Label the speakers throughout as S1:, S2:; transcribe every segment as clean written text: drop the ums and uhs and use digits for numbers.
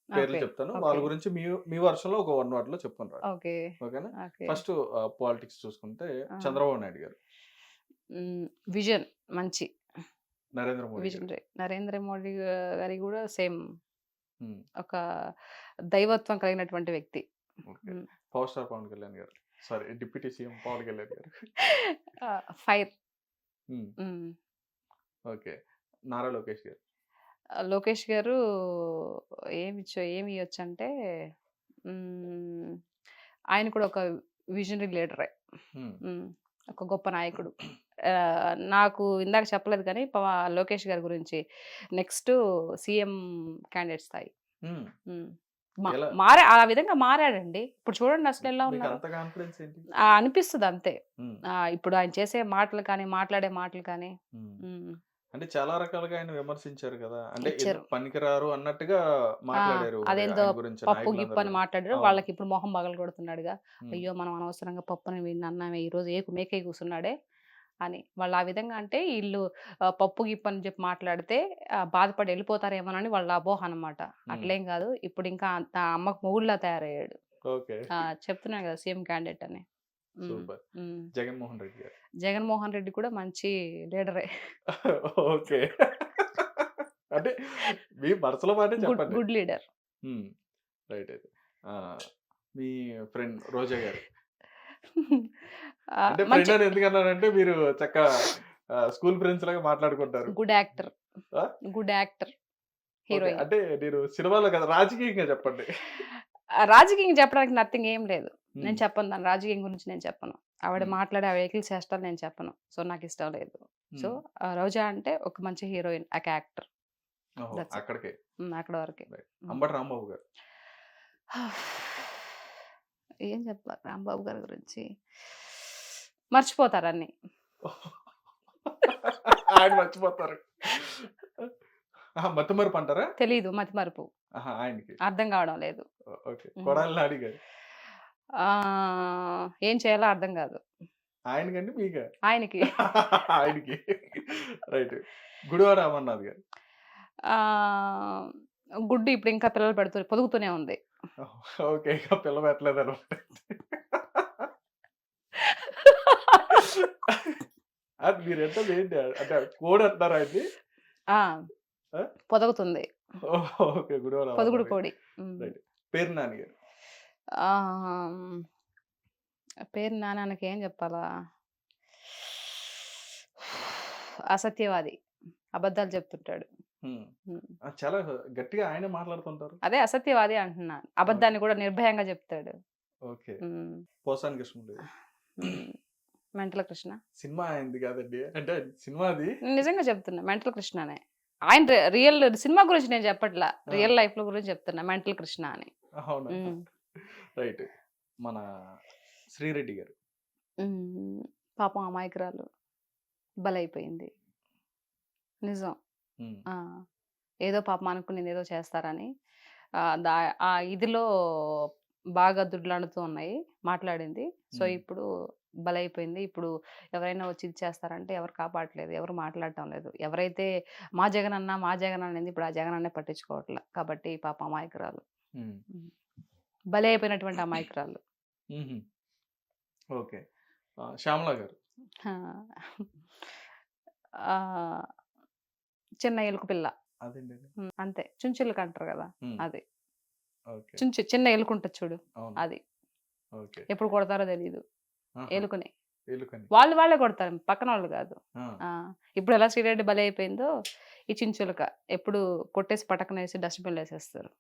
S1: పేర్లు
S2: ఓకే.
S1: చెప్తాను. వాళ్ళ
S2: ఓకే.
S1: గురించి మీ వర్షన్‌లో ఒక 1 వర్డ్‌లో చెప్పండి రాదు.
S2: ఓకే.
S1: ఓకేనా?
S2: ఓకే.
S1: ఫస్ట్ పాలిటిక్స్ చూసుకుంటే
S2: ఆ!
S1: చంద్రబాబు నాయుడు గారు,
S2: విజన్ మంచి
S1: నరేంద్ర మోడీ గారు.
S2: విజనరీ. నరేంద్ర మోడీ గారి గూడా సేమ్
S1: హ్మ్.
S2: ఒక దైవత్వం కలిగినటువంటి వ్యక్తి.
S1: ఓకే.
S2: హ్మ్.
S1: పవర్ స్టార్ పవన్ కళ్యాణ్ గారు. Sorry deputy CM Pavan Kalyan గారు.
S2: ఫైర్.
S1: హ్మ్.
S2: హ్మ్.
S1: ఓకే. నారా లోకేష్ గారు.
S2: లోకేష్ గారు ఏమియ్యొచ్చంటే హ్మ్. ఆయన కూడా ఒక విజనరీ లీడరే.
S1: హ్మ్.
S2: హ్మ్. ఒక గొప్ప నాయకుడు. నాకు ఇందాక చెప్పలేదు కానీ లోకేష్ గారి గురించి నెక్స్టు సీఎం క్యాండిడేట్ స్థాయి.
S1: హ్మ్.
S2: హ్మ్.
S1: ఎలా
S2: ఆ విధంగా మారాడండి. ఇప్పుడు చూడండి అసలెలా ఉన్నారో.
S1: మీకంత కాన్ఫిడెన్స్ ఏంటి?
S2: అనిపిస్తది అంతే.
S1: హ్మ్.
S2: ఇప్పుడు ఆయన చేసే మాటలు కానీ, మాట్లాడే మాటలు కానీ.
S1: హ్మ్.
S2: హ్మ్.
S1: అంటే చాలా రకాలుగా ఆయన విమర్శించారు కదా! అంటే
S2: ఇచ్చారు.
S1: ఎందుకు పనికిరారు అన్నట్టుగా
S2: ఆ!
S1: మాట్లాడారు మరి
S2: అదేందో
S1: ఆయన గురించి
S2: పప్పు, గిప్పు
S1: నాయకులందరూ
S2: అని
S1: గూడా.
S2: మాట్లాడారు.
S1: అవును.
S2: వాళ్ళకిప్పుడు మొహం పగలగొడుతున్నాడుగా.
S1: హ్మ్.
S2: అయ్యో! మనం అనవసరంగా పప్పుని వీడిని అన్నామే ఈరోజు మేకై కూసున్నాడే అని. వాళ్ళు ఆ విధంగా అంటే ఈళ్ళు పప్పు, గిప్పు అని చెప్పి మాట్లాడితే బాధపడి ఎళ్ళిపోతారేమోనని వాళ్ళ అపోహ అనమాట.
S1: హ్మ్.
S2: అట్లేం గాదు. ఇప్పుడింకా అమ్మకు మొగుడులా తయారయ్యాడు.
S1: ఓకే.
S2: చెప్తున్నా గదా! సీఎం క్యాండిడేట్ అని. హ్మ్.
S1: సూపర్.
S2: హ్మ్.
S1: జగన్మోహన్ రెడ్డి గారు.
S2: జగన్మోహన్ రెడ్డి కూడా మంచి లీడరే.
S1: ఓకే. అంటే మీ మనసులో మాటే
S2: గుడ్
S1: చెప్పండి.
S2: Good leader.
S1: హ్మ్. రైట్ అయితే. ఆ! మీ ఫ్రెండ్ రోజా గారు. అంటే ఫ్రెండ్
S2: మంచి
S1: అని ఎందుకన్నానంటే మీరు చక్కగా స్కూల్ ఫ్రెండ్స్ లాగా మాట్లాడుకుంటారు.
S2: Good actor.
S1: ఆ!
S2: Good actor.
S1: ఓకే.
S2: హీరోయిన్.
S1: అంటే నేను సినిమాలో కాదు రాజకీయంగా చెప్పండి.
S2: రాజకీయం చెప్పడానికి నథింగ్ ఏం లేదు.
S1: హ్మ్.
S2: నేను చెప్పను దాని రాజకీయం గురించి నేను చెప్పను. ఆవిడ
S1: హ్మ్.
S2: మాట్లాడే ఆ వెహికల్ చేష్టలు నేను చెప్పను. సో, నాకిష్టం లేదు. సో,
S1: హ్మ్.
S2: రోజా అంటే ఒక మంచి హీరోయిన్. యాక్టర్.
S1: ఓహో!
S2: That's it.
S1: అక్కడికే.
S2: అక్కడి వరకే.
S1: రైట్.
S2: హ్మ్.
S1: అంబటి రాంబాబు గారు.
S2: ఏం చెప్పాలి రాంబాబు గారి గురించి? మర్చిపోతారన్నీ.
S1: ఆయన మర్చిపోతారు. ఆహా! మతిమరుపు అంటారా?
S2: తెలీదు మతిమరుపు.
S1: ఆహా! ఆయనకి.
S2: అర్థం కావడం లేదు.
S1: ఓకే.
S2: హ్మ్.
S1: కొడాలి నాని గారు.
S2: ఏం చేయాలో అర్థం కాదు.
S1: ఆయనకండి మీకా?
S2: ఆయనకి.
S1: ఆయనకి. రైట్. గుడివాడ అమర్నాథ్ గారు.
S2: ఆహ్, గుడ్డు ఇప్పుడు ఇంకా పిల్లలు పొదుగుతూనే ఉంది.
S1: ఓకే. ఇక పిల్ల పెట్టలేదనమాట. అది మీరంటది ఏంటి? అంటే కోడి అంటున్నారా ఆయన్ని?
S2: ఆ!
S1: ఆ!
S2: పొదుగుతుంది.
S1: ఓకే. గుడివాడ
S2: పొదుగుడు
S1: అమర్నాథ్ గారు.
S2: కోడి. హ్మ్.
S1: రైట్. పేరు నాని గారు.
S2: ఆహ్, పేరు నాన్నకి ఏం చెప్పాలా? అసత్యవాది. అబద్ధాలు చెప్తుంటాడు.
S1: హ్మ్.
S2: హ్మ్.
S1: చాలా గట్టిగా ఆయనే మాట్లాడుతుంటారు.
S2: అదే అసత్యవాది అంటున్నా.
S1: ఓకే.
S2: అబద్ధాన్ని కూడా నిర్భయంగా చెప్తాడు.
S1: ఓకే.
S2: హ్మ్.
S1: పోసాని కృష్ణమూర్తి గారు.
S2: హ్మ్. మెంటల్ కృష్ణ.
S1: సినిమా ఆయనది కాదండి. అంటే సినిమాది.
S2: నిజంగా చెప్తున్నా. మెంటల్ కృష్ణనే. ఆయన రియల్ సినిమా గురించి నేను చెప్పట్లా.
S1: ఆ!
S2: రియల్ లైఫ్‌లో గురించి చెప్తున్నా. మెంటల్ కృష్ణ అని.
S1: అవునా?
S2: హ్మ్.
S1: రైట్. మన శ్రీరెడ్డి గారు.
S2: హ్మ్. పాపం అమాయకురాలు. బలైపోయింది. నిజం.
S1: హ్మ్.
S2: ఆ! ఏదో పాపం అనుకునిందేదో చేస్తారని ఆహ్, దా ఆ ఇదిలో బాగా దుర్లాడుతూ ఉన్నాయి. మాట్లాడింది. సో,
S1: హ్మ్.
S2: ఇప్పుడు బలైపోయింది. ఇప్పుడు ఎవరైనా వచ్చి ఇది చేస్తారంటే ఎవరు కాపాడట్లేదు. ఎవరు మాట్లాడటం లేదు. ఎవరైతే మా జగనన్న, మా జగనన్న అనింది ఇప్పుడు ఆ జగనన్నే పట్టించుకోవట్ల. కాబట్టి పాపం అమాయకురాలు.
S1: హ్మ్.
S2: హ్మ్. బలైపోయినటువంటి అమాయకురాలు.
S1: హుహు. ఓకే. శ్యామల గారు.
S2: ఆ! ఆహ్, చిన్న ఎలుక పిల్ల.
S1: అదేంటది?
S2: అంతే. చుంచులక అంటారు గదా!
S1: హ్మ్.
S2: అది.
S1: ఓకే.
S2: చిన్న ఎలుకుంటది చూడు.
S1: అవును.
S2: అది.
S1: ఓకే.
S2: ఎప్పుడు కొడతారో తెలీదు.
S1: ఆహా!
S2: ఎలుకని.
S1: ఎలుకని.
S2: వాళ్ళే కొడతారు. పక్కనోళ్ళు గాదు.
S1: ఆ!
S2: ఆ! ఇప్పుడెలా శ్రీరెడ్డి బలైపోయిందో, ఈ చించులక ఎప్పుడు కొట్టేసి పటక్కనేసి డస్ట్‌బిన్‌లో ఏసేస్తారు.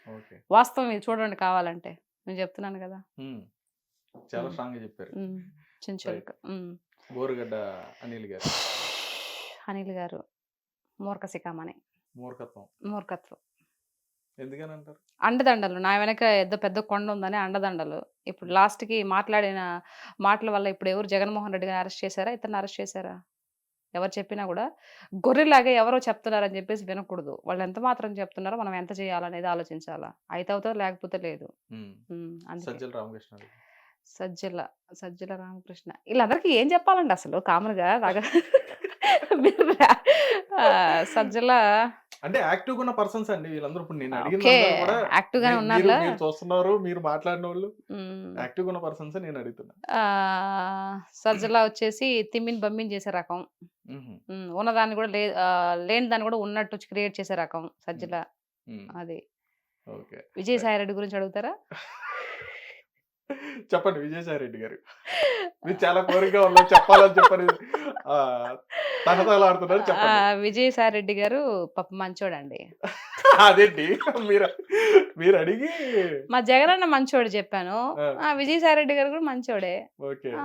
S1: ఓకే.
S2: వాస్తవం ఇది చూడండి కావాలంటే. నేను చెప్తున్నాను గదా!
S1: హ్మ్. చాలా
S2: హ్మ్.
S1: స్ట్రాంగ్‌గా చెప్పారు.
S2: హ్మ్. చించులక.
S1: రైట్.
S2: హ్మ్.
S1: బోరుగడ్డ అనిల్ గారు.
S2: అనిల్ గారు. మూర్ఖ శిఖామణి.
S1: మూర్ఖత్వం.
S2: మూర్ఖత్వం.
S1: ఎందుకనంటారు?
S2: అండదండలు. నా వెనక ఏదో పెద్ద కొండుందని అండదండలు. ఇప్పుడు
S1: హ్మ్.
S2: లాస్ట్‌కి మాట్లాడిన మాటల వల్ల ఇప్పుడు ఎవరు జగన్మోహన్ రెడ్డి గారిని అరెస్ట్ చేసారా? ఇతన్ని అరెస్ట్ చేసారా? ఎవరు చెప్పినా గూడా గొర్రెలాగా ఎవరో చెప్తున్నారని జెప్పేసి వినకూడదు. వాళ్ళు ఎంత మాత్రం చెప్తున్నారో మనం ఎంత చేయాలనేది ఆలోచించాలా. అయితే అవుతది లేకపోతే లేదు.
S1: హ్మ్.
S2: అందుకే.
S1: సజ్జల రామకృష్ణారెడ్డి.
S2: సజ్జల, సజ్జల రామకృష్ణ ఈళ్ళందరికీ ఏం చెప్పాలండి అసలు కామన్‌గా మీరు సజ్జల
S1: అంటే యాక్టివ్‌గా ఉన్న పర్సన్స్ అండి వీళ్ళందరూ. ఇప్పుడు నేను
S2: ఓకే.
S1: అడిగిందంతా కూడా
S2: యాక్టివ్‌గానే
S1: మీరు
S2: ఉన్నారులా?
S1: మీరు చూస్తున్నారు, మీరు మాట్లాడినోళ్ళు
S2: హ్మ్.
S1: యాక్టివ్‌గా ఉన్న పర్సన్సే నేను అడుగుతున్నా.
S2: సజ్జల వచ్చేసి తిమ్మిని బమ్మిని చేసే రకం.
S1: హుహు.
S2: ఉన్నదాన్ని కూడా లేని దాన్ని కూడా ఉన్నట్టు క్రియేట్ చేసే రకం
S1: హ్మ్.
S2: సజ్జల.
S1: హ్మ్.
S2: అది.
S1: ఓకే.
S2: విజయసాయి రెడ్డి గురించి అడుగుతారా?
S1: చెప్పండి విజయసాయి రెడ్డి గారు. మీరు చాలా కోరికగా ఉన్నారు చెప్పాలని చెప్పని తహతహలాడుతున్నారు చెప్పండి.
S2: విజయసాయి రెడ్డి గారు పాపం మంచోడండి.
S1: అదేంటి మీరు మీరడిగి
S2: మా జగనన్న మంచోడు చెప్పాను.
S1: ఆ!
S2: విజయసాయి రెడ్డి గారు కూడా మంచోడే.
S1: ఓకే.
S2: ఆ!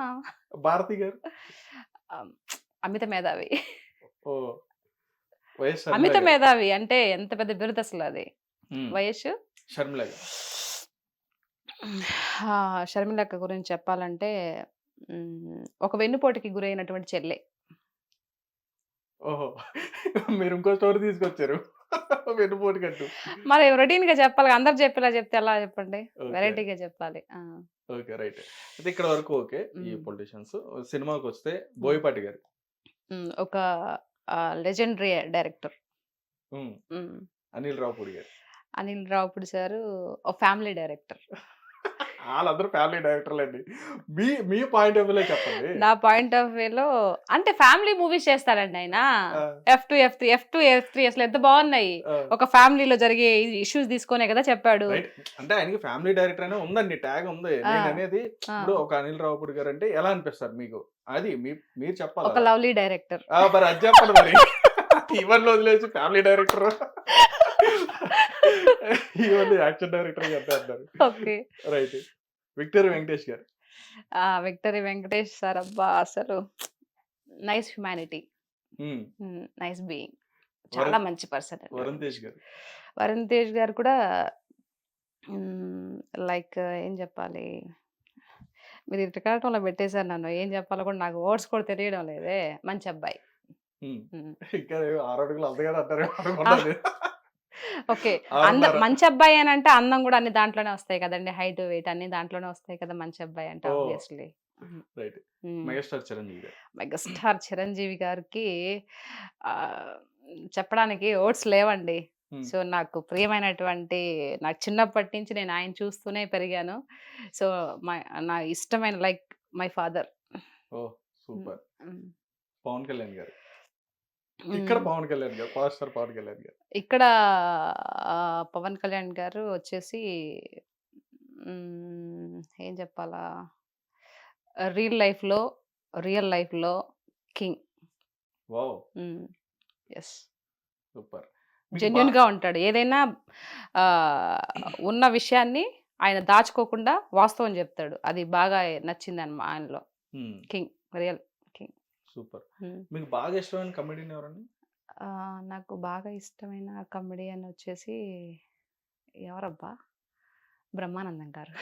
S1: భారతి గారు?
S2: ఆహ్, అమిత మేధావి.
S1: ఓహ్! వైఎస్ షర్మిల
S2: అమిత
S1: గారు.
S2: మేధావి అంటే ఎంత పెద్ద బిరుదసలది.
S1: హ్మ్.
S2: వయస్సు
S1: షర్మిల గారు.
S2: షర్మిలక్క గురించి చెప్పాలంటే ఒక వెన్నుపోటుకి గురైనటువంటి చెల్లె.
S1: ఓహో! మీరు ఇంకో స్టోరీ తీసుకొచ్చారు. వెన్నుపోటుకంటూ.
S2: మరి రొటీన్‌గా చెప్పాలిగా. అందరూ చెప్పేలా చెప్తే ఎలా చెప్పండి?
S1: ఓకే.
S2: వెరైటీగా చెప్పాలి. ఆ!
S1: ఓకే. రైట్. అయితే ఇక్కడ వరకు ఓకే. ఈ
S2: హ్మ్.
S1: పొలిటీషియన్స్. సినిమాకొస్తే
S2: హ్మ్.
S1: బోయపాటి గారు.
S2: ఒక లెజెండరీ డైరెక్టర్.
S1: హ్మ్.
S2: హ్మ్.
S1: అనిల్ రావుపూడి గారు.
S2: అనిల్ రావిపూడి సారు ఒక ఫ్యామిలీ డైరెక్టర్.
S1: ఆళ్ళందరూ ఫ్యామిలీ డైరెక్టర్‌లండి. మీ మీ పాయింట్ ఆఫ్ వ్యూలో చెప్పండి.
S2: నా పాయింట్ ఆఫ్ వ్యూలో అంటే ఫ్యామిలీ మూవీస్ చేస్తాడండి ఆయన.
S1: ఆ!
S2: ఎఫ్2, ఎఫ్3 అసలు ఎంత బావున్నాయి.
S1: ఆ!
S2: ఒక ఫ్యామిలీలో జరిగే ఇష్యూస్ తీసుకొనే కదా చెప్పాడు.
S1: రైట్. అంటే ఆయనకి ఫ్యామిలీ డైరెక్టర్ అనే ఉందండి. ట్యాగ్ ఉంది.
S2: ఆ!
S1: నేననేది
S2: ఆ!
S1: ఇప్పుడు ఒక అనిల్ రావుపూడి గారంటే ఎలా అనిపిస్తారు మీకు? అది మీరు చెప్పాలి
S2: ఒక
S1: అలా.
S2: Lovely director.
S1: మరి అది చెప్పండి మరి. ఇవన్నీ వదిలేసి ఫ్యామిలీ డైరెక్టర్ ఇవన్నీ యాక్షన్ డైరెక్టర్ గట్టా అంటారు.
S2: ఓకే.
S1: రైట్. విక్టరీ వెంకటేష్ గారు.
S2: విక్టరీ వెంకటేష్ సార్ అబ్బా! అసలు నైస్ హ్యుమానిటీ.
S1: హ్మ్.
S2: Nice being. చాలా
S1: వరుణ్
S2: మంచి పర్సన్ అండి.
S1: వరుణ్ తేజ్ గారు.
S2: వరుణ్ తేజ్ గారు కూడా హ్మ్. లైక్ ఏం చెప్పాలి? మీరు ఇరకాటంలో పెట్టేసారు నన్ను. ఏం చెప్పాలో కూడా నాకు వర్డ్స్ కూడా తెలియడం లేదే. మంచి అబ్బాయి.
S1: హ్మ్.
S2: హ్మ్.
S1: ఇంకా 6 అడుగులు అందగాడు అంటారేమో
S2: ఆ!
S1: అనుకున్నాను.
S2: ఓకే.
S1: 6:30.
S2: మంచి అబ్బాయి అనంటే అందం కూడా అన్ని దాంట్లోనే వస్తాయి కదండీ. హైట్, వెయిట్ అన్ని దాంట్లోనే వస్తాయి కదా! మంచి అబ్బాయి అంటే
S1: ఓహ్!
S2: ఆబ్వియస్‌లీ. హ్మ్.
S1: రైట్.
S2: హ్మ్.
S1: మెగాస్టార్ చిరంజీవి గారు.
S2: మెగాస్టార్ చిరంజీవి గారికి ఆహ్, చెప్పడానికి వర్డ్స్ లేవండి.
S1: హ్మ్.
S2: సో, నాకు ప్రియమైనటువంటి నాకు చిన్నప్పటి నుంచి నేను ఆయన చూస్తూనే పెరిగాను. సో, మై నా ఇష్టమైన లైక్ మై ఫాదర్.
S1: ఓహ్!
S2: హ్మ్.
S1: సూపర్.
S2: హ్మ్.
S1: పవన్ కళ్యాణ్ గారు. ఇక్కడ
S2: హ్మ్.
S1: పవన్ కళ్యాణ్ గారు. పవర్ స్టార్ పవన్ కళ్యాణ్ గారు.
S2: ఇక్కడ పవన్ కళ్యాణ్ గారు వచ్చేసి ఏం చెప్పాలా? రియల్ లైఫ్‌లో, రియల్ లైఫ్‌లో కింగ్.
S1: వావ్!
S2: హ్మ్. యెస్.
S1: సూపర్. మీకు
S2: జెన్యూన్‌గా ఉంటాడు. ఏదైనా ఉన్న విషయాన్ని ఆయన దాచుకోకుండా వాస్తవం జెప్తాడు. అది బాగా నచ్చిందనమా ఆయనలో.
S1: హ్మ్.
S2: కింగ్. Real king.
S1: సూపర్.
S2: హ్మ్.
S1: మీకు బాగా ఇష్టమైన కమెడియన్ ఎవరండి?
S2: నాకు బాగా ఇష్టమైన కమెడియన్ వచ్చేసి ఎవరబ్బా! బ్రహ్మానందం గారు.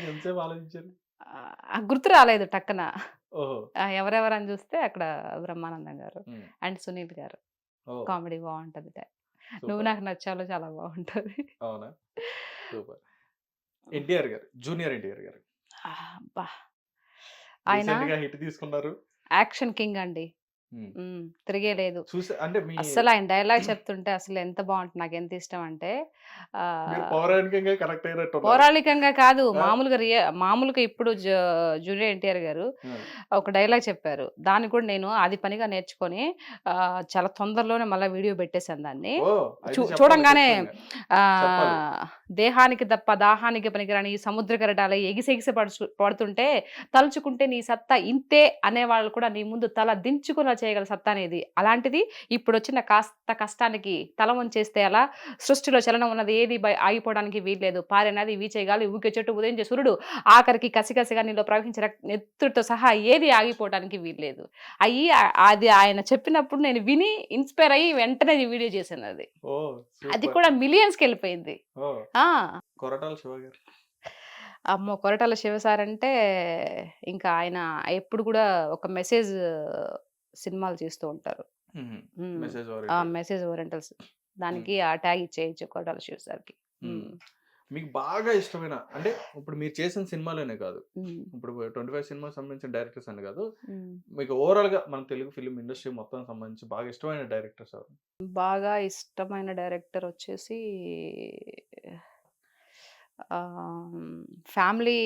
S1: ఎంతసేపు ఆలోచించారు?
S2: గుర్తు రాలేదు టక్కున.
S1: ఓహో!
S2: ఎవరెవరని జూస్తే అక్కడ బ్రహ్మానందం గారు.
S1: హ్మ్.
S2: అండ్ సునీల్ గారు.
S1: ఓహ్!
S2: కామెడీ బావుంటది. 'నువ్వు
S1: సూపర్.
S2: నాకు నచ్చావులో' చాలా బావుంటది.
S1: అవునా? సూపర్. ఎన్టీఆర్ గారు. జూనియర్ ఎన్టీఆర్ గారు.
S2: అబ్బా! ఆయన
S1: రీసెంట్‌గా హిట్ తీసుకున్నారు.
S2: యాక్షన్ కింగ్ అండి.
S1: హ్మ్.
S2: తిరిగేలేదు.
S1: అంటే మీ
S2: అస్సలాయన డైలాగ్ చెప్తుంటే అసలెంత బావుంటుంది. నాకెంత ఇష్టమంటే
S1: మీరు
S2: ఆహ్,
S1: పౌరాణికంగా కనెక్ట్ అయినట్టున్నారు.
S2: పౌరాణికంగా కాదు.
S1: ఆ!
S2: మామూలుగా ఇప్పుడు జూనియర్ ఎన్టీఆర్ గారు
S1: ఆ!
S2: ఒక డైలాగ్ చెప్పారు. దాన్ని కూడా నేను అది పనిగా నేర్చుకొని చాలా తొందరలోనే మళ్ళా వీడియో పెట్టేసాను దాన్ని.
S1: ఓహ్! అయితే చెప్పాలి
S2: చూడంగానే
S1: ఖచ్చితంగా. చెప్పాలి.
S2: ఆహ్, దేహానికి తప్ప దాహానికి పనికిరాని ఈ సముద్ర కెరటాలై ఎగిసెగిసి పడుతుంటే తలుచుకుంటే నీ సత్తా ఇంతే అనేవాళ్ళు కూడా నీ ముందు తల దించుకునేలా చేయగల సత్తా నీది. అలాంటిది ఇప్పుడొచ్చిన కాస్త కష్టానికి తల వంచేస్తే ఎలా? సృష్టిలో చలనం ఉన్నది ఏది ఆగిపోవడానికి వీల్లేదు. పారే నది, వీచే గాలి, ఊగే చెట్టు, ఉదయించే సూర్యుడు, ఆఖరికి కసికసిగా నీలో ప్రవహించే నెత్తురుతో సహా ఏది ఆగిపోవడానికి వీల్లేదు. అది ఆయన చెప్పినప్పుడు నేను విని ఇన్‌స్పైర్ అయ్యి వెంటనే ఈ వీడియో చేశానది.
S1: ఓహ్!
S2: అది
S1: సూపర్.
S2: కూడా మిలియన్స్‌కెళ్ళిపోయింది.
S1: ఓహ్!
S2: ఆ!
S1: కొరటాల శివ గారు.
S2: అమ్మో! కొరటాల శివ సార్ అంటే ఇంకా ఆయన ఎప్పుడు కూడా ఒక మెసేజ్ సినిమాలు తీస్తూ ఉంటారు.
S1: హుహు.
S2: హ్మ్.
S1: Message oriented.
S2: Message orientals.
S1: హ్మ్.
S2: దానికి ఆ ట్యాగ్ ఇచ్చేయొచ్చు కొరటాల శివ సార్‌కి.
S1: హ్మ్.
S2: హ్మ్.
S1: మీకు బాగా ఇష్టమైన అంటే ఇప్పుడు మీరు చేసిన సినిమాలోనే కాదు.
S2: హ్మ్.
S1: ఇప్పుడు 25 సినిమాకి సంబంధించిన డైరెక్టర్స్ అని కాదు.
S2: హ్మ్.
S1: మీకు ఓవరాల్‌గా మన తెలుగు ఫిల్మ్ ఇండస్ట్రీ మొత్తం సంబంధించి బాగా ఇష్టమైన డైరెక్టర్స్ ఎవరు?
S2: బాగా ఇష్టమైన డైరెక్టర్ వచ్చేసి ఫ్యామిలీ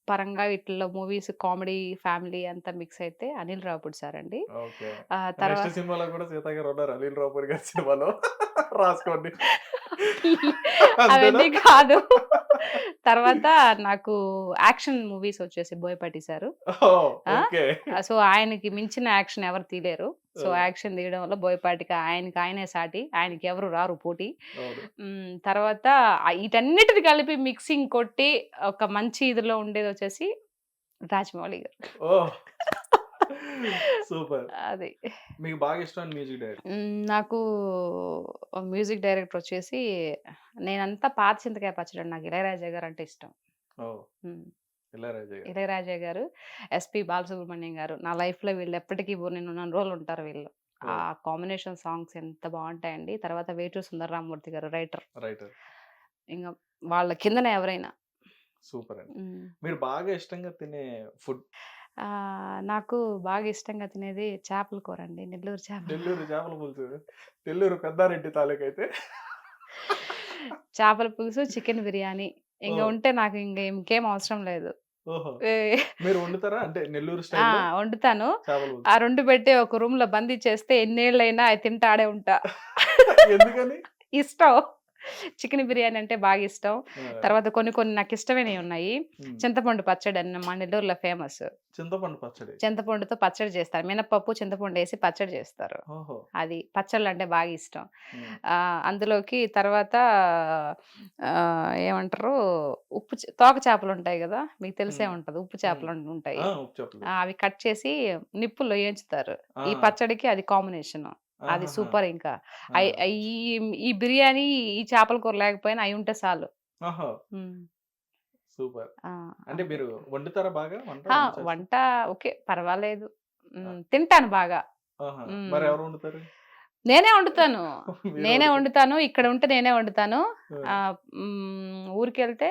S2: పరంగా వీటిల్లో మూవీస్ కామెడీ, ఫ్యామిలీ అంతా మిక్స్ అయితే అనిల్ రావిపూడి సార్ అండి.
S1: ఓకే. నెక్స్ట్
S2: తర్వాత
S1: సినిమాలో కూడా సీత గారు ఉన్నారు. అనిల్ రావిపూడి గారి సినిమాలో. రాసుకోండి. అంతేనా?
S2: అవన్నీ కాదు. తర్వాత నాకు యాక్షన్ మూవీస్ వచ్చేసి బోయపాటి సారు.
S1: ఓహ్!
S2: ఆ!
S1: ఓకే.
S2: సో, ఆయనకి మించిన యాక్షన్ ఎవరు తీయలేరు. సో,
S1: ఆ!
S2: యాక్షన్ తీయడం వల్ల బోయపాటికి ఆయనకి ఆయనే సాటి. ఆయనకి ఎవరు రారు పోటీ.
S1: అవును.
S2: తర్వాత ఈటన్నిటిని కలిపి మిక్సింగ్ కొట్టి ఒక మంచి ఇదిలో ఉండేదొచ్చేసి రాజమౌళి గారు.
S1: ఓహ్! సూపర్.
S2: అది.
S1: మీకు బాగా ఇష్టమైన మ్యూజిక్ డైరెక్టర్?
S2: నాకు మ్యూజిక్ డైరెక్టర్ వచ్చేసి నేనంతా పాత చింతకాయ పచ్చడండి. నాకు ఇళయరాజా గారంటే ఇష్టం.
S1: ఓహ్!
S2: హ్మ్.
S1: ఇళయరాజా గారు.
S2: ఇళయరాజా గారు, ఎస్‌పి బాలసుబ్రహ్మణ్యం గారు. నా లైఫ్‌లో వీళ్ళు ఎప్పటికి నేనున్నన్ని రోజులు ఉంటారు వీళ్ళు. ఆ
S1: ఓహ్!
S2: కాంబినేషన్ సాంగ్స్ ఎంత బావుంటాయండి. తర్వాత వేటూరి సుందరరామూర్తి గారు రైటర్.
S1: రైటర్.
S2: ఇంగ వాళ్ళ కిందనే ఎవరైనా.
S1: సూపర్ అండి.
S2: హ్మ్.
S1: మీరు బాగా ఇష్టంగా తినే ఫుడ్?
S2: నాకు బాగా ఇష్టంగా తినేది చేపల కూరండి. నెల్లూరు చేపల
S1: నెల్లూరు చేపల పులుసు. నెల్లూరు పెద్దారెడ్డి తాలూకైతే.
S2: చేపల పులుసు, చికెన్ బిర్యానీ. ఇంగ
S1: ఓహ్!
S2: ఉంటే నాకు ఇంకేం అవసరం లేదు.
S1: ఓహో!
S2: ఏ
S1: మీరు వండుతారా? అంటే నెల్లూరు
S2: ఆ!
S1: స్టైల్‌లో
S2: వండుతాను.
S1: చేపల
S2: ఆ
S1: పులుసు.
S2: 2 పెట్టి ఒక రూమ్‌లో బంధించేస్తే ఎన్నేళ్లైనా అది తింటా ఆడే ఉంటా.
S1: ఎందుకని?
S2: ఇష్టం. చికెన్ బిర్యానీ అంటే బాగా ఇష్టం.
S1: ఆ!
S2: తర్వాత కొన్ని కొన్ని నాకిష్టమైనయి ఉన్నాయి.
S1: హ్మ్.
S2: చింతపండు పచ్చడని మా నెల్లూరులో ఫేమస్.
S1: చింతపండు పచ్చడి.
S2: చింతపండుతో పచ్చడి చేస్తారు. మినపప్పు, చింతపండేసి పచ్చడి చేస్తారు.
S1: ఓహో!
S2: అది పచ్చళ్ళంటే బాగా ఇష్టం.
S1: హ్మ్.
S2: అందులోకి తర్వాత ఏమంటారు తోక చేపలుంటాయి గదా! మీకు తెలిసే
S1: హ్మ్.
S2: ఉంటది. ఉప్పు
S1: హ్మ్.
S2: చేపలుంటాయి.
S1: ఆ! ఉప్పు చేపలు తెలుసు.
S2: అవి కట్ చేసి నిప్పుల్లో ఏంచుతారు.
S1: ఆ!
S2: ఈ పచ్చడికి అది కాంబినేషను. అది
S1: ఆహాహా!
S2: సూపర్ ఇంకా.
S1: ఆ!
S2: అయి అయి ఈ ఈ బిర్యానీ, ఈ చేపల కూర లేకపోయినా అయుంటే సాలు.
S1: ఓహో!
S2: హ్మ్.
S1: సూపర్.
S2: ఆ!
S1: అంటే
S2: అంతే.
S1: మీరు వండుతారా బాగా?
S2: ఆ!
S1: వంట చేస్తారా?
S2: వంట ఓకే. పర్వాలేదు.
S1: ఆ!
S2: తింటాను బాగా.
S1: ఆహా!
S2: హ్మ్.
S1: మరెవరు వండుతారు?
S2: నేనే వండుతాను.
S1: మీరే
S2: నేనే
S1: వండుతారు.
S2: వండుతాను. ఇక్కడ ఉంటే నేనే వండుతాను.
S1: ఆ!
S2: ఊరికెళ్తే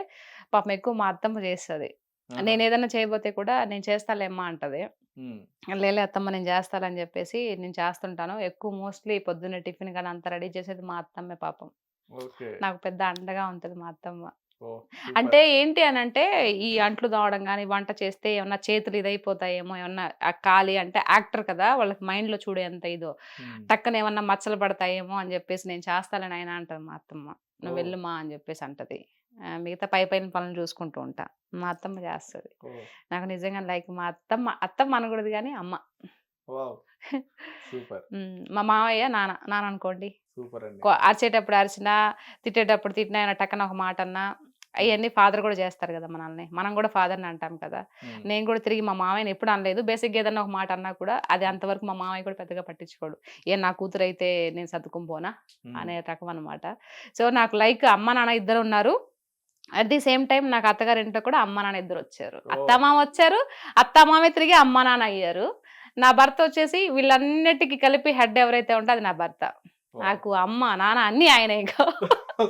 S2: పాపం ఎక్కువ మా అత్తమ్మ చేస్తది.
S1: ఆహా!
S2: నేనేదన్నా చేయబోతే కూడా "నేను చేస్తాలేమ్మా" అంటది.
S1: హ్మ్.
S2: లేలే అత్తమ్మ నేను చేస్తాలే అని చెప్పేసి నేను చేస్తుంటాను. ఎక్కువ మోస్ట్‌లీ పొద్దున్నే టిఫిన్ గాని అంతా రెడీ చేసేది మా అత్తమ్మే పాపం.
S1: ఓకే.
S2: నాకు పెద్ద అండగా ఉంటది మా అత్తమ్మ.
S1: ఓహ్!
S2: అంటే
S1: సూపర్.
S2: ఏంటి అనంటే, ఈ అంట్లు తోమడం గాని, వంట చేస్తే ఏమన్నా చేతులు ఇదైపోతాయేమో, ఏమన్నా కాలి అంటే యాక్టర్ కదా! వాళ్ళకి మైండ్‌లో చూడు ఎంత ఇదో.
S1: హ్మ్.
S2: టక్కన ఏమన్నా మచ్చలు పడతాయేమో అని జెప్పేసి, నేను చేస్తాలే నాయనా అంటది మా అత్తమ్మ.
S1: ఓహ్!
S2: "నువ్వెళ్ళుమా" అని జెప్పేసి అంటది. మిగతా పైపైన పనులు చూసుకుంటూ ఉంటా. మా అత్తమ్మ జేస్తది.
S1: ఓహ్!
S2: నాకు నిజంగా లైక్ మా అత్తమ్మ, అత్తమ్మ అనకూడదు గానీ అమ్మ.
S1: వావ్! సూపర్.
S2: మా మావయ్య నాన్న. నాన్న అనుకోండి.
S1: సూపర్ అండి.
S2: అరిచేటప్పుడు అరిచినా, తిట్టేటప్పుడు తిట్టినా, ఏమైనా టక్కన ఒక మాటన్నా,
S1: హ్మ్.
S2: అయన్నీ ఫాదర్ గూడా జేస్తారు గదా మనల్ని. మనం గూడా ఫాదర్‌ని అంటాం కదా!
S1: హ్మ్.
S2: నేను గూడా తిరిగి మా మామయ్యని ఎప్పుడు అనలేదు. బేసిక్‌గా ఏదన్నా ఒక మాట అన్నా కూడా, అది అంతవరకు మా మామయ్య కూడా పెద్దగా పట్టించుకోడు. "ఏం నా కూతురైతే నేను సర్దుకొని పోనా?"
S1: హ్మ్.
S2: అనే రకం అనమాట. సో, నాకు లైక్ అమ్మ, నాన్న ఇద్దరున్నారు. అట్ ది సేమ్ టైమ్ నాకు అత్తగారింట్లో కూడా అమ్మ, నాన్న ఇద్దరొచ్చారు.
S1: ఓహ్!
S2: అత్తామామ వచ్చారు. అత్తామామే తిరిగి అమ్మ, నాన్న అయ్యారు. నా భర్త వచ్చేసి వీళ్ళన్నిటికి కలిపి హెడ్ ఎవరైతే ఉంటే అది నా భర్త.
S1: వావ్!
S2: నాకు అమ్మ, నాన్న అన్నీ ఆయనే ఇంక.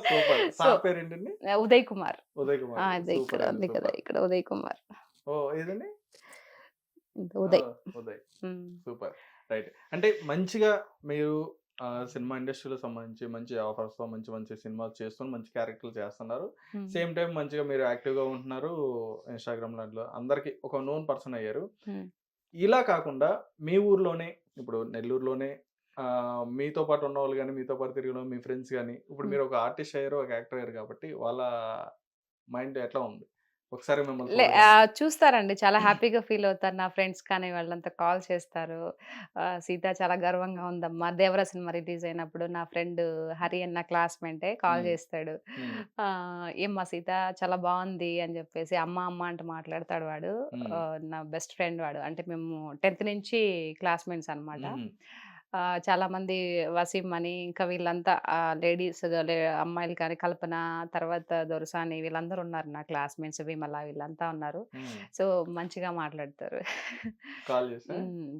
S1: సూపర్.
S2: సో,
S1: సార్ పేరేంటండి?
S2: ఉదయ్ కుమార్.
S1: ఉదయ్ కుమార్ గారు.
S2: అదే ఇక్కడ
S1: సూపర్ అండి.
S2: ఉంది కదా!
S1: సూపర్.
S2: ఇక్కడ ఉదయ్ కుమార్.
S1: ఓహ్! ఏదండి?
S2: ఉదయ్.
S1: ఉదయ్.
S2: హ్మ్.
S1: సూపర్. రైట్. అంటే మంచిగా మీరు సినిమా ఇండస్ట్రీలో సంబంధించి మంచి ఆఫర్స్‌తో మంచి మంచి సినిమాలు చేస్తూ మంచి క్యారెక్టర్‌లు చేస్తున్నారు.
S2: హ్మ్.
S1: సేమ్ టైమ్ మంచిగా మీరు యాక్టివ్‌గా ఉంటున్నారు. ఇన్‌స్టాగ్రామ్ దాంట్లో అందరికి ఒక నోన్ పర్సన్ అయ్యారు.
S2: హ్మ్.
S1: ఇలా కాకుండా మీ ఊర్లోనే ఇప్పుడు నెల్లూరులోనే మీతో పాటు ఉన్నవాళ్ళు గాని, మీతో పాటు తిరిగిన మీ ఫ్రెండ్స్ గాని, ఇప్పుడు
S2: హ్మ్.
S1: మీరు ఒక ఆర్టిస్ట్ అయ్యారు, ఒక యాక్టర్ అయ్యారు కాబట్టి వాళ్ళ మైండ్ ఎట్లా ఉంది? ఒకసారి మిమ్మల్ని
S2: లే
S1: చూడగానే.
S2: చూస్తారండి. చాలా హ్యాపీగా ఫీల్ అవుతారు. నా ఫ్రెండ్స్ కానీ వాళ్ళంతా కాల్ చేస్తారు. "సీత చాలా గర్వంగా ఉందమ్మా." 'దేవర' సినిమా రిలీజ్ అయినప్పుడు నా ఫ్రెండ్ హరి అని నా క్లాస్‌మేటే కాల్
S1: హ్మ్.
S2: చేస్తాడు.
S1: హ్మ్.
S2: "ఏమ్మా సీత చాలా బావుంది" అని చెప్పేసి అమ్మ, అమ్మ అంటూ మాట్లాడతాడు వాడు.
S1: హ్మ్.
S2: నా బెస్ట్ ఫ్రెండ్ వాడు. అంటే మేము 10థ్ నుంచి క్లాస్‌మేట్స్ అనమాట.
S1: హుహు.
S2: చాలామంది వసీం అని ఇంకా వీళ్ళంతా లేడీస్ అమ్మాయిలు కానీ కల్పన, తర్వాత దొరసాని వీళ్ళందరూ ఉన్నారు నా క్లాస్‌మేట్స్ విమల వీళ్ళంతా ఉన్నారు.
S1: హ్మ్.
S2: సో, మంచిగా మాట్లాడతారు.
S1: కాల్ చేసా?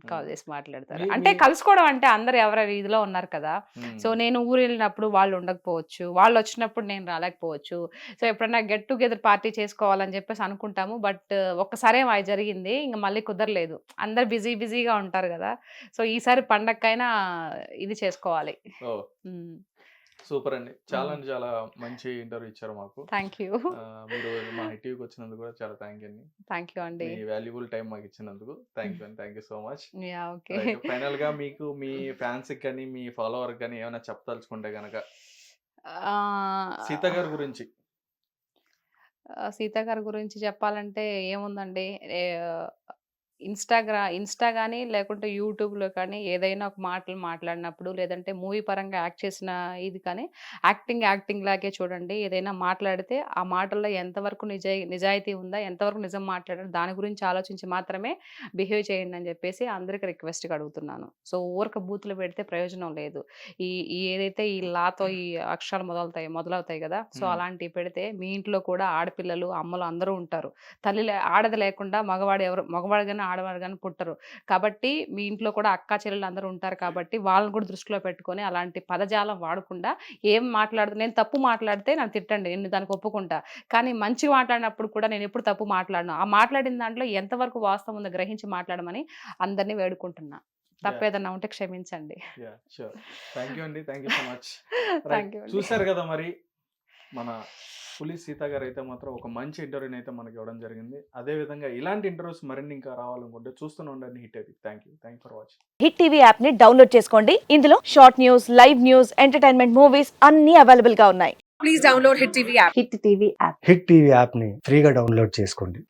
S2: కాల్
S1: హ్మ్.
S2: చేసి మాట్లాడతారు.
S1: మీ
S2: అంటే
S1: మీ
S2: కలుసుకోవడం అంటే అందరూ ఎవరి వీధిలో ఉన్నారు కదా! సో,
S1: హ్మ్.
S2: నేను ఊరెళ్ళినప్పుడు వాళ్ళు ఉండకపోవచ్చు. వాళ్ళొచ్చినప్పుడు నేను రాలేకపోవచ్చు. సో, ఎప్పుడన్నా గెట్ టుగెదర్ పార్టీ చేసుకోవాలని చెప్పేసి అనుకుంటాము. బట్ ఒక్కసారేమో అది జరిగింది. ఇంక మళ్ళీ కుదరలేదు. అందరూ బిజీగా ఉంటారు గదా! సో, ఈసారి పండగకైనా ఇది చేసుకోవాలి.
S1: ఓహ్!
S2: హ్మ్.
S1: సూపర్ అండి. చాలా
S2: హ్మ్.
S1: అంటే చాలా మంచి ఇంటర్వ్యూ ఇచ్చారు మాకు.
S2: Thank you.
S1: మీరు మా హిట్ టీవీకి వచ్చినందుకు కూడా చాలా థాంక్ యూ అండి.
S2: థాంక్ యూ అండి.
S1: మీ వాల్యుబుల్ టైం మాకిచ్చినందుకు థాంక్ యూ అండి. Thank you so much.
S2: Yeah! Okay.
S1: Right. ఫైనల్‌గా మీకు మీ ఫ్యాన్స్‌కి గాని, మీ ఫాలోవర్‌కి గాని ఏమైనా చెప్పదలుచుకుంటే గనక సీత
S2: ఆహ్,
S1: గారి గురించి.
S2: సీత గారి గురించి చెప్పాలంటే ఏముందండి. ఏ ఇన్‌స్టా గాని, లేకుంటే యూట్యూబ్‌లో కానీ ఏదైనా ఒక మాటలు మాట్లాడినప్పుడు, లేదంటే మూవీ పరంగా యాక్ట్ చేసిన ఇది కానీ, యాక్టింగ్ లాగే చూడండి. ఏదైనా మాట్లాడితే ఆ మాటల్లో ఎంతవరకు నిజాయితీ ఉందా? ఎంతవరకు నిజం మాట్లాడారు? దాని గురించి ఆలోచించి మాత్రమే బిహేవ్ చేయండి అని చెప్పేసి అందరికి రిక్వెస్ట్‌గా అడుగుతున్నాను. సో, ఊరక బూతులు పెడితే ప్రయోజనం లేదు. ఈ ఈ ఏదైతే ఈ లాతో ఈ అక్షరాలు మొదలవుతాయి గదా! సో,
S1: హ్మ్.
S2: అలాంటివి పెడితే మీ ఇంట్లో కూడా ఆడపిల్లలు, అమ్మలు అందరూ ఉంటారు. ఆడది లేకుండా మగవాడు గాని, ఆడవాడు గాని పుట్టరు. కాబట్టి మీ ఇంట్లో కూడా అక్కా చెల్లెలు అందరూ ఉంటారు కాబట్టి వాళ్ళని కూడా దృష్టిలో పెట్టుకొని అలాంటి పదజాలం వాడకుండా ఏం నేను తప్పు మాట్లాడితే నన్ను తిట్టండి. నేను దానికి ఒప్పుకుంటా. కానీ మంచిగా మాట్లాడినప్పుడు కూడా నేనెప్పుడు తప్పు మాట్లాడను. ఆ మాట్లాడిన దాంట్లో ఎంతవరకు వాస్తవం ఉందో గ్రహించి మాట్లాడమని అందరిని వేడుకుంటున్నా.
S1: యాహ్!
S2: తప్పేదన్నా ఉంటే క్షమించండి.
S1: యాహ్! ష్యూర్. థాంక్ యూ అండి. Thank you so much. Right.
S2: Thank you అండి.
S1: చూసారు గదా మరి మన పులి సీత గారైతే మాత్రం ఒక మంచి ఇంటర్వ్యూనైతే మనకి ఇవ్వడం జరిగింది. అదే విధంగా ఇలాంటి ఇంటర్వ్యూస్ మరిన్ని ఇంకా రావాలనుకుంటే చూస్తూనే ఉండండి hit TV. Thank you. Thank you for watching.
S3: Hit TV app ని డౌన్లోడ్ చేసుకోండి. ఇందులో short news, live news, entertainment movies అన్ని అవైలబుల్ గా ఉన్నాయి.
S4: Please download Hit TV app.
S3: Hit TV app
S5: hit TV యాప్ని ఫ్రీగా డౌన్లోడ్ చేసుకోండి.